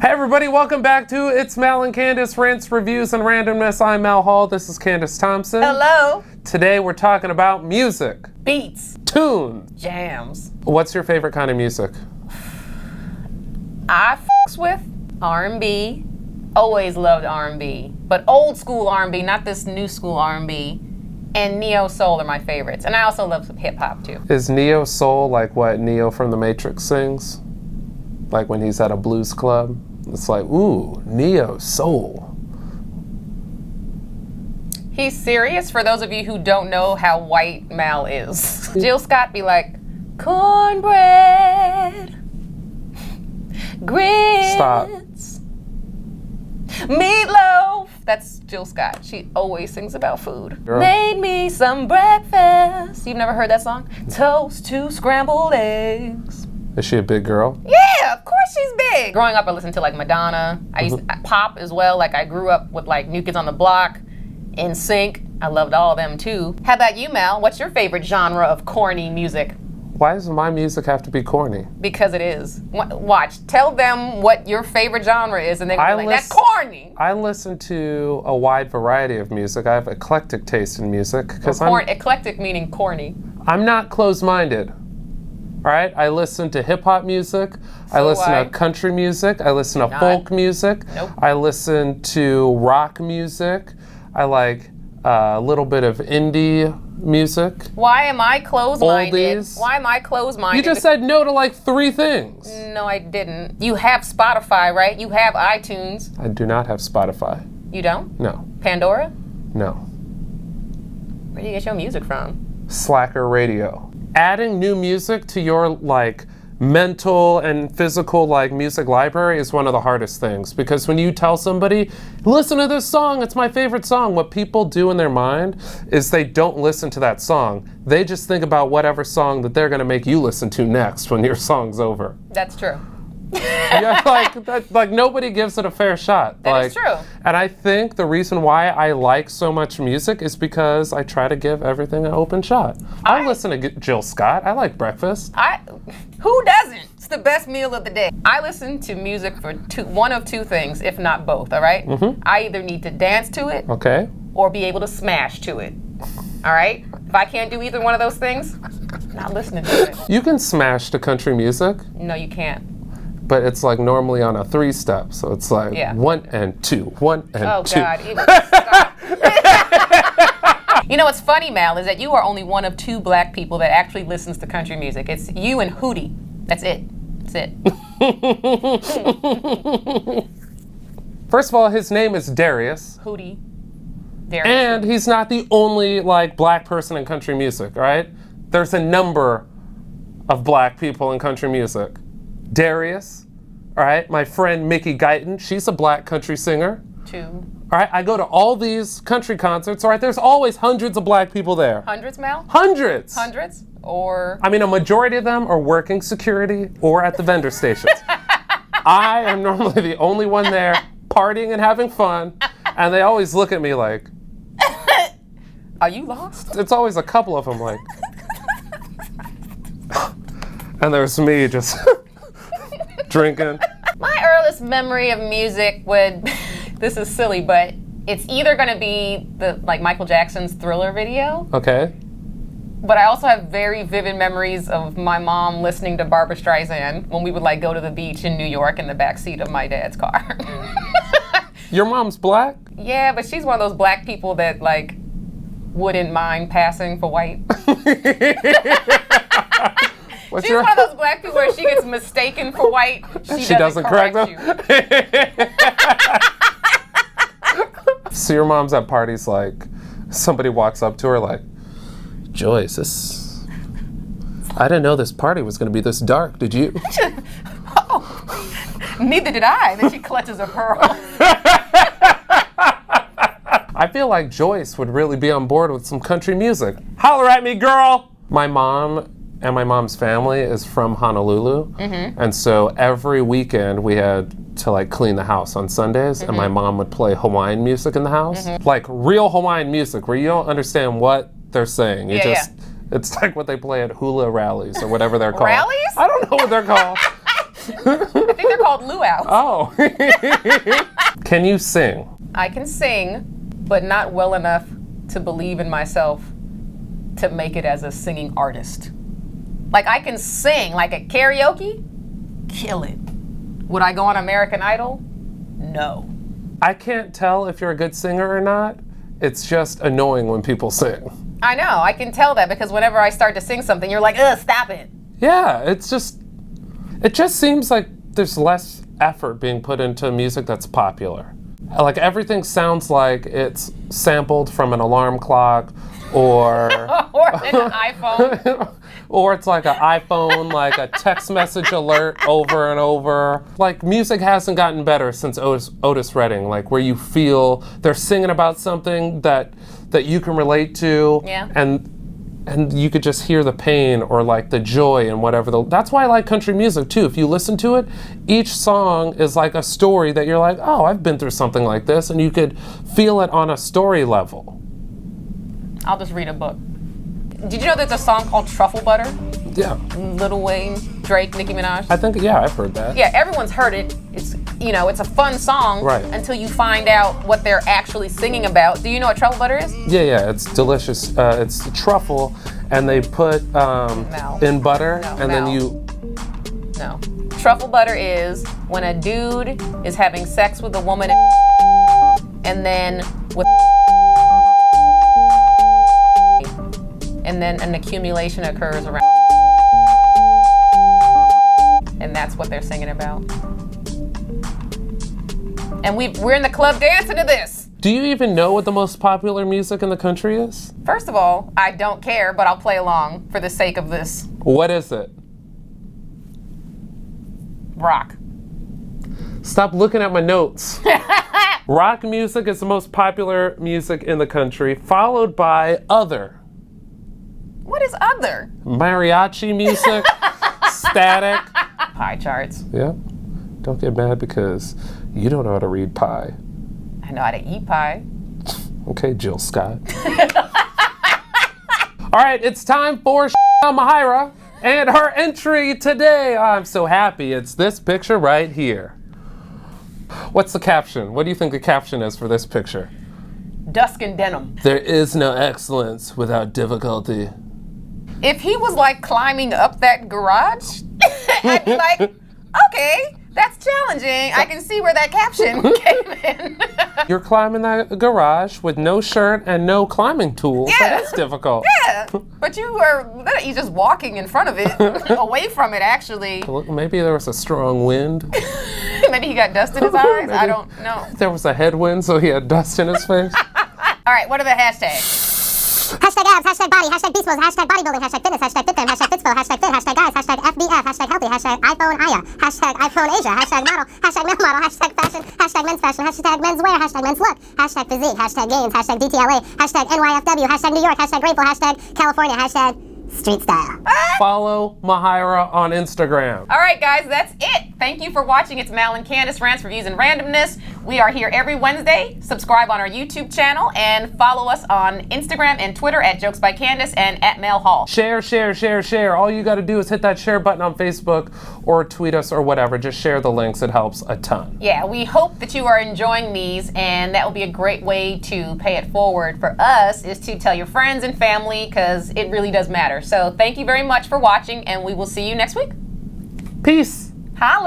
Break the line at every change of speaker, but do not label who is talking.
Hey everybody, welcome back to It's Mel and Candice, Rants, Reviews, and Randomness. I'm Mel Hall, this is Candice Thompson.
Hello.
Today we're talking about music.
Beats.
Tunes.
Jams.
What's your favorite kind of music?
I f***s with R&B. Always loved R&B. But old school R&B, not this new school R&B. And Neo Soul are my favorites. And I also love some hip hop too.
Is Neo Soul like what Neo from The Matrix sings? Like when he's at a blues club? It's like, ooh, Neo Soul.
He's serious for those of you who don't know how white Mal is. Jill Scott be like, cornbread, grits,
Stop.
meatloaf. That's Jill Scott. She always sings about food.
Girl.
Made me some breakfast. You've never heard that song? Toast to scrambled eggs.
Is she a big girl?
Yeah, of course she's big. Growing up, I listened to like Madonna. I used to, pop as well. Like I grew up with like New Kids on the Block, NSYNC. I loved all of them too. How about you, Mel? What's your favorite genre of corny music?
Why does my music have to be corny?
Because it is. Watch. Tell them what your favorite genre is, and they're gonna be like, that's corny.
I listen to a wide variety of music. I have eclectic taste in music because
eclectic meaning corny.
I'm not closed-minded. All right, I listen to hip hop music. I listen to country music. I listen to folk music.
Nope.
I listen to rock music. I like a little bit of indie music.
Why am I closed-minded?
Oldies.
Why am I closed-minded?
You just said no to like 3 things.
No, I didn't. You have Spotify, right? You have iTunes.
I do not have Spotify.
You don't?
No.
Pandora?
No.
Where do you get your music from?
Slacker Radio. Adding new music to your like mental and physical like music library is one of the hardest things, because when you tell somebody, listen to this song, it's my favorite song, what people do in their mind is they don't listen to that song. They just think about whatever song that they're gonna make you listen to next when your song's over.
That's true.
Yeah, like nobody gives it a fair shot.
That is true.
And I think the reason why I like so much music is because I try to give everything an open shot. I listen to Jill Scott. I like breakfast.
Who doesn't? It's the best meal of the day. I listen to music for one of two things, if not both, all right? I either need to dance to it,
Okay.
or be able to smash to it, all right? If I can't do either one of those things, I'm not listening to it.
You can smash to country music,
No, you can't.
but it's like normally on a 3-step. So it's like 1 and 2, 1 and 2.
Oh God, even stop. You know what's funny, Mal, is that you are only one of 2 black people that actually listens to country music. It's you and Hootie. That's it. That's it.
First of all, his name is Darius.
Hootie. Darius.
And he's not the only like black person in country music, right? There's a number of black people in country music. Darius, all right? My friend Mickey Guyton, she's a black country singer.
2.
All right, I go to all these country concerts, all right? There's always hundreds of black people there.
Hundreds, Mal?
Hundreds.
Hundreds? Or?
I mean, a majority of them are working security or at the vendor stations. I am normally the only one there partying and having fun, and they always look at me like,
Are you lost?
it's always a couple of them like, and there's me just drinking.
My earliest memory of music would, this is silly, but it's either gonna be the like Michael Jackson's Thriller video,
Okay.
but I also have very vivid memories of my mom listening to Barbra Streisand when we would like go to the beach in New York in the backseat of my dad's car.
Your mom's black?
Yeah, but she's one of those black people that like wouldn't mind passing for white. She's one of those black people where she gets mistaken for white. She doesn't correct
them?
you.
So your mom's at parties like, somebody walks up to her like, Joyce, I didn't know this party was going to be this dark, did you?
Oh, neither did I. Then she clutches a pearl.
I feel like Joyce would really be on board with some country music. Holler at me, girl! My mom and my mom's family is from Honolulu, and so every weekend we had to like clean the house on Sundays, and my mom would play Hawaiian music in the house, like real Hawaiian music where you don't understand what they're saying. It's like what they play at hula rallies or whatever they're called.
Rallies?
I don't know what they're called.
I think they're called luau's.
Oh. Can you sing?
I can sing, but not well enough to believe in myself to make it as a singing artist. Like, I can sing, like at karaoke, kill it. Would I go on American Idol? No.
I can't tell if you're a good singer or not. It's just annoying when people sing.
I know, I can tell that because whenever I start to sing something, you're like, ugh, stop it.
Yeah, it just seems like there's less effort being put into music that's popular. Like, everything sounds like it's sampled from an alarm clock or
or an iPhone.
or it's like an iPhone, like a text message alert over and over. Like, music hasn't gotten better since Otis Redding, like where you feel they're singing about something that you can relate to,
Yeah.
and you could just hear the pain or like the joy and whatever. That's why I like country music too. If you listen to it, each song is like a story that you're like, oh, I've been through something like this, and you could feel it on a story level.
I'll just read a book. Did you know there's a song called Truffle Butter?
Yeah.
Lil Wayne, Drake, Nicki Minaj.
I think, yeah, I've heard that.
Yeah, everyone's heard it. It's, it's a fun song
Right.
until you find out what they're actually singing about. Do you know what truffle butter is?
Yeah, it's delicious. It's truffle, and they put in butter, then you...
No. Truffle butter is when a dude is having sex with a woman and then with and then an accumulation occurs around, and that's what they're singing about. And we're in the club dancing to this.
Do you even know what the most popular music in the country is?
First of all, I don't care, but I'll play along for the sake of this.
What is it?
Rock.
Stop looking at my notes. Rock music is the most popular music in the country, followed by other.
What is other?
Mariachi music, static.
Pie charts.
Yeah. Don't get mad because you don't know how to read pie.
I know how to eat pie.
Okay, Jill Scott. All right, it's time for Mahira and her entry today. I'm so happy. It's this picture right here. What's the caption? What do you think the caption is for this picture?
Dusk and denim.
There is no excellence without difficulty.
If he was like climbing up that garage, I'd be like, okay, that's challenging. I can see where that caption came in.
You're climbing that garage with no shirt and no climbing tools.
Yeah.
That is difficult.
Yeah, but you're just walking in front of it, away from it actually.
Look, maybe there was a strong wind.
Maybe he got dust in his eyes. I don't know.
There was a headwind, so he had dust in his face.
All right, what are the hashtags?
Hashtag abs, hashtag body, hashtag beast mode, hashtag bodybuilding, hashtag fitness, hashtag fit them, hashtag fitspo, hashtag fit, hashtag guys, hashtag FBF, hashtag healthy, hashtag iPhone Aya, hashtag iPhone Asia, hashtag model, hashtag male model, hashtag fashion, hashtag men's wear, hashtag men's look, hashtag physique, hashtag gains, hashtag DTLA, hashtag NYFW, hashtag New York, hashtag grateful, hashtag California, hashtag street style.
Follow Mahira on Instagram.
All right, guys, that's it. Thank you for watching. It's Mal and Candice, Rants, Reviews, and Randomness. We are here every Wednesday. Subscribe on our YouTube channel and follow us on Instagram and Twitter at Jokes by Candice and at Mel Hall.
Share, share, share, share. All you got to do is hit that share button on Facebook or tweet us or whatever. Just share the links. It helps a ton.
Yeah, we hope that you are enjoying these, and that will be a great way to pay it forward for us is to tell your friends and family because it really does matter. So thank you very much for watching, and we will see you next week.
Peace.
Holla.